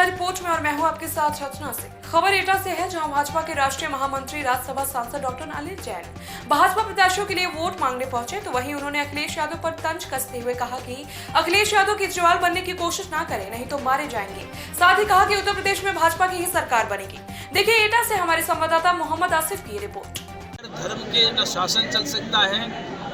Report में और मैं हूं आपके साथ रचना से। खबर एटा से है, जहां भाजपा के राष्ट्रीय महामंत्री राज्यसभा सांसद डॉक्टर अनिल जैन भाजपा प्रत्याशियों के लिए वोट मांगने पहुंचे, तो वहीं उन्होंने अखिलेश यादव पर तंज कसते हुए कहा कि अखिलेश यादव केजरीवाल बनने की कोशिश ना करें, नहीं तो मारे जाएंगे। साथ ही कहा कि उत्तर प्रदेश में भाजपा की ही सरकार बनेगी। देखिए एटा से हमारे संवाददाता मोहम्मद आसिफ की रिपोर्ट। धर्म के न शासन चल सकता है,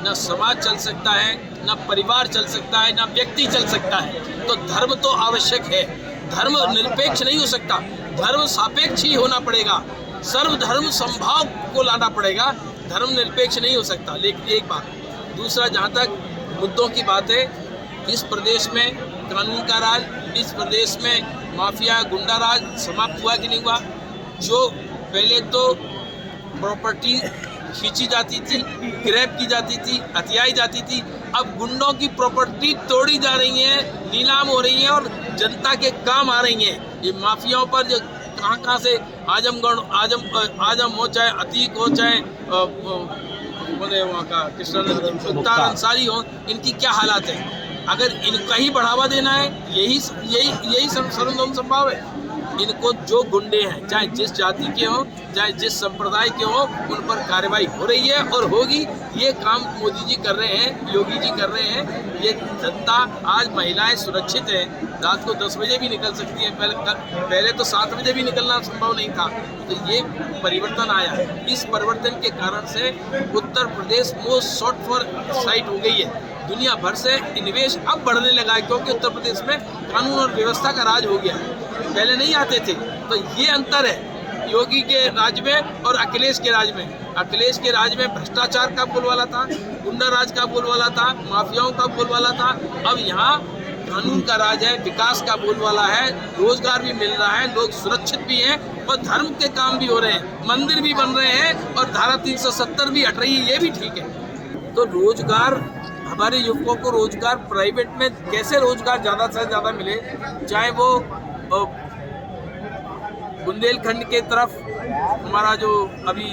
न समाज चल सकता है, न परिवार चल सकता है, न व्यक्ति चल सकता है। तो धर्म तो आवश्यक है, धर्म निरपेक्ष नहीं हो सकता, धर्म सापेक्ष ही होना पड़ेगा, सर्वधर्म समभाव को लाना पड़ेगा, धर्म निरपेक्ष नहीं हो सकता। लेकिन एक बात, दूसरा, जहाँ तक मुद्दों की बात है, इस प्रदेश में कानून का राज, इस प्रदेश में माफिया गुंडा राज समाप्त हुआ कि नहीं हुआ? जो पहले तो प्रॉपर्टी खींची जाती थी, ग्रैब की जाती थी, हथियाई जाती थी, अब गुंडों की प्रॉपर्टी तोड़ी जा रही है, नीलाम हो रही है और जनता के काम आ रही हैं। ये माफियाओं पर जो कहाँ से आजम हो, चाहे अतीक हो, चाहे वहाँ का मुख्तार अंसारी हो, इनकी क्या हालात है? अगर इनका ही बढ़ावा देना है, यही सर्वोत्तम संभव है। इनको जो गुंडे हैं, चाहे जिस जाति के हों, चाहे जिस संप्रदाय के हों, उन पर कार्रवाई हो रही है और होगी। ये काम मोदी जी कर रहे हैं, योगी जी कर रहे हैं। ये जनता, आज महिलाएं सुरक्षित हैं, रात को 10 बजे भी निकल सकती हैं, पहले तो 7 बजे भी निकलना संभव नहीं था। तो ये परिवर्तन आया। इस परिवर्तन के कारण से Uttar Pradesh most short for site हो गई है। दुनिया भर से निवेश अब बढ़ने लगा है, क्योंकि उत्तर प्रदेश में कानून और व्यवस्था का राज हो गया है, पहले नहीं आते थे। तो ये अंतर है योगी के राज में और अखिलेश के राज में। अखिलेश के राज में भ्रष्टाचार का बोलबाला था, गुंडा राज का बोलबाला था, माफियाओं का बोलबाला था। अब यहाँ कानून का राज है, विकास का बोलबाला है, रोजगार भी मिल रहा है, लोग सुरक्षित भी हैं और धर्म के काम भी हो रहे हैं, मंदिर भी बन रहे हैं और धारा 370 भी हट रही है, ये भी ठीक है। तो रोजगार, हमारे युवकों को रोजगार प्राइवेट में कैसे रोजगार ज़्यादा से ज़्यादा मिले, चाहे वो बुंदेलखंड के तरफ हमारा जो अभी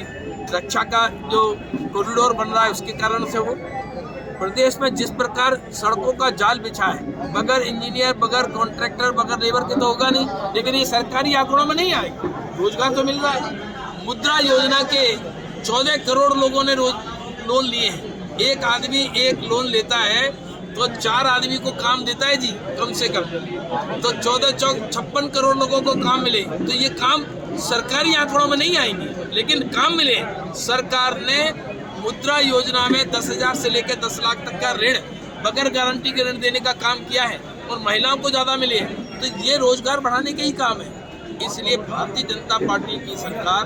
रक्षा का जो कॉरिडोर बन रहा है, उसके कारण से वो प्रदेश में जिस प्रकार सड़कों का जाल बिछा है, बगैर इंजीनियर, बगैर कॉन्ट्रैक्टर, बगैर लेबर के तो होगा नहीं। लेकिन ये सरकारी आंकड़ों में नहीं आए, रोजगार तो मिल रहा है। मुद्रा योजना के 14 करोड़ लोगों ने लोन लिए हैं। एक आदमी एक लोन लेता है तो 4 आदमी को काम देता है जी, कम से कम। तो 14 चौक 56 करोड़ लोगों को काम मिले। तो ये काम सरकारी आंकड़ों में नहीं आएंगे, लेकिन काम मिले। सरकार ने मुद्रा योजना में 10,000 से लेकर 10 लाख तक का ऋण, बगैर गारंटी के ऋण देने का काम किया है और महिलाओं को ज़्यादा मिले। तो ये रोजगार बढ़ाने के ही काम है। इसलिए भारतीय जनता पार्टी की सरकार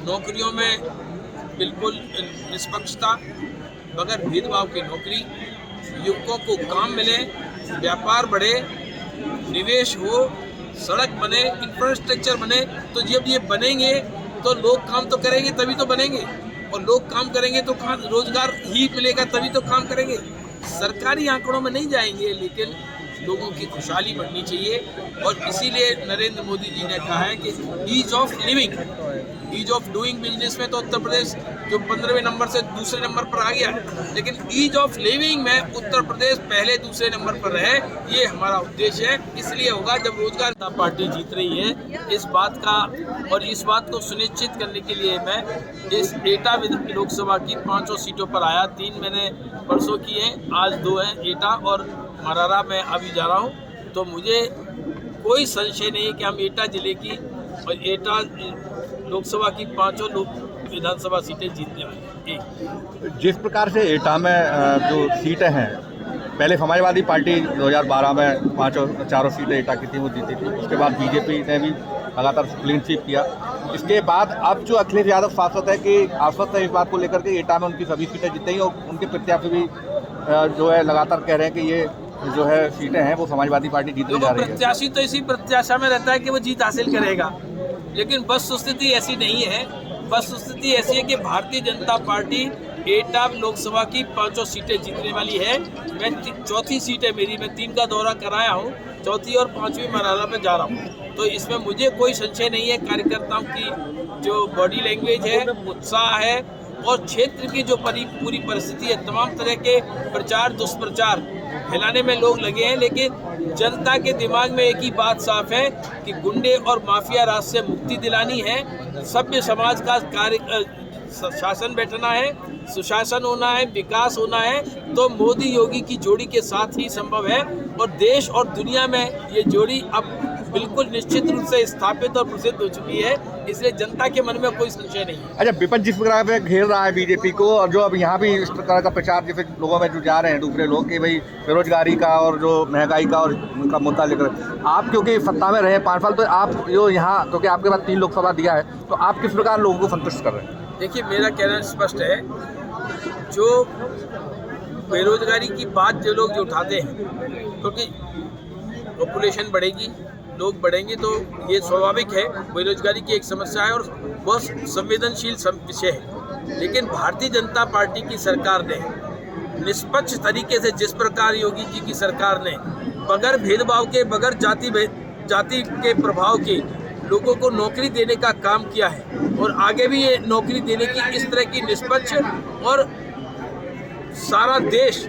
नौकरियों में बिल्कुल निष्पक्षता, बगैर भेदभाव की नौकरी, युवकों को काम मिले, व्यापार बढ़े, निवेश हो, सड़क बने, इंफ्रास्ट्रक्चर बने। तो जब ये बनेंगे तो लोग काम तो करेंगे, तभी तो बनेंगे। और लोग काम करेंगे तो कहाँ रोजगार ही मिलेगा, तभी तो काम करेंगे। सरकारी आंकड़ों में नहीं जाएंगे, लेकिन लोगों की खुशहाली बढ़नी चाहिए। और इसीलिए नरेंद्र मोदी जी ने कहा है कि ease of living, ease of doing business में तो उत्तर प्रदेश जो 15वें नंबर से दूसरे नंबर पर आ गया है, लेकिन ईज ऑफ लिविंग में उत्तर प्रदेश पहले दूसरे नंबर पर रहे, ये हमारा उद्देश्य है। इसलिए होगा जब रोजगार पार्टी जीत रही है। इस बात का और इस बात को सुनिश्चित करने के लिए मैं इस एटा लोकसभा की 5 सीटों पर आया। 3 मैंने परसों की हैं, आज 2 हैं, एटा और मरारा में अभी जा रहा हूँ। तो मुझे कोई संशय नहीं है कि हम एटा जिले की और एटा लोकसभा की 5 विधानसभा सीटें जीतने वाली हैं। जिस प्रकार से एटा में जो सीटें हैं, पहले समाजवादी पार्टी 2012 में 4 सीटें एटा की थी, वो जीती थी। उसके बाद बीजेपी ने भी लगातार क्लीन स्वीप किया। इसके बाद अब जो अखिलेश यादव शासक है कि आश्वस्त है इस बात को लेकर के एटा में उनकी सभी सीटें जीत गई और उनके प्रत्याशी भी जो है लगातार कह रहे हैं कि ये जो है सीटें हैं वो समाजवादी पार्टी जीतने जा रही है। प्रत्याशी तो इसी प्रत्याशा में रहता है कि वो जीत हासिल करेगा, लेकिन वस्तुस्थिति ऐसी नहीं है। वस्तुस्थिति ऐसी है कि भारतीय जनता पार्टी एटा लोकसभा की 5 सीटें जीतने वाली है। मैं 4थी सीट है मेरी, मैं 3 का दौरा कराया हूँ, 4थी और 5वीं मराला में जा रहा हूँ। तो इसमें मुझे कोई संशय नहीं है। कार्यकर्ताओं की जो बॉडी लैंग्वेज है, उत्साह है और क्षेत्र की जो पूरी परिस्थिति है, तमाम तरह के प्रचार दुष्प्रचार फैलाने में लोग लगे हैं, लेकिन जनता के दिमाग में एक ही बात साफ है कि गुंडे और माफिया राज से मुक्ति दिलानी है, सभ्य समाज का कार्य शासन बैठना है, सुशासन होना है, विकास होना है, तो मोदी योगी की जोड़ी के साथ ही संभव है। और देश और दुनिया में ये जोड़ी अब बिल्कुल निश्चित रूप से स्थापित और प्रसिद्ध हो चुकी है, इसलिए जनता के मन में कोई संशय नहीं है। अच्छा, विपक्ष जिस प्रकार से घेर रहा है बीजेपी को, और जो अब यहाँ भी इस प्रकार का प्रचार जैसे लोगों में जो जा रहे हैं दूसरे लोग कि भाई बेरोजगारी का और जो महंगाई का और उनका मुद्दा लेकर, आप क्योंकि सत्ता में रहे 5 साल, तो आप जो यहाँ क्योंकि आपके पास 3 लोकसभा दिया है, तो आप किस प्रकार लोगों को संतुष्ट कर रहे हैं? देखिए, मेरा कहना स्पष्ट है, जो बेरोजगारी की बात जो लोग जो उठाते हैं, क्योंकि पॉपुलेशन बढ़ेगी, लोग बढ़ेंगे, तो ये स्वाभाविक है, बेरोजगारी की एक समस्या है और बहुत संवेदनशील विषय है। लेकिन भारतीय जनता पार्टी की सरकार ने निष्पक्ष तरीके से, जिस प्रकार योगी जी की सरकार ने बगैर भेदभाव के, बगैर जाति के प्रभाव के लोगों को नौकरी देने का काम किया है, और आगे भी ये नौकरी देने की इस तरह की निष्पक्ष, और सारा देश,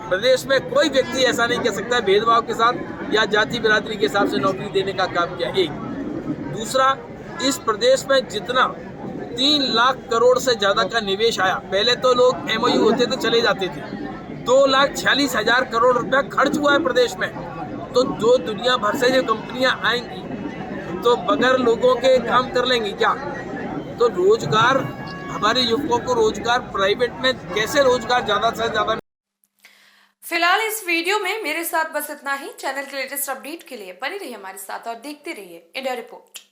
प्रदेश में कोई व्यक्ति ऐसा नहीं कह सकता भेदभाव के साथ या जाति बिरादरी के हिसाब से नौकरी देने का काम किया। एक दूसरा, इस प्रदेश में जितना 3 लाख करोड़ से ज़्यादा का निवेश आया, पहले तो लोग MOU होते थे चले जाते थे, 2,46,000 करोड़ रुपया खर्च हुआ है प्रदेश में। तो जो दुनिया भर से जो कंपनियां आएंगी तो बगैर लोगों के काम कर लेंगी क्या? तो रोजगार, हमारे युवकों को रोजगार, प्राइवेट में कैसे रोजगार ज़्यादा से ज़्यादा। फिलहाल इस वीडियो में मेरे साथ बस इतना ही। चैनल के लेटेस्ट अपडेट के लिए बने रहिए हमारे साथ और देखते रहिए इंडिया रिपोर्ट।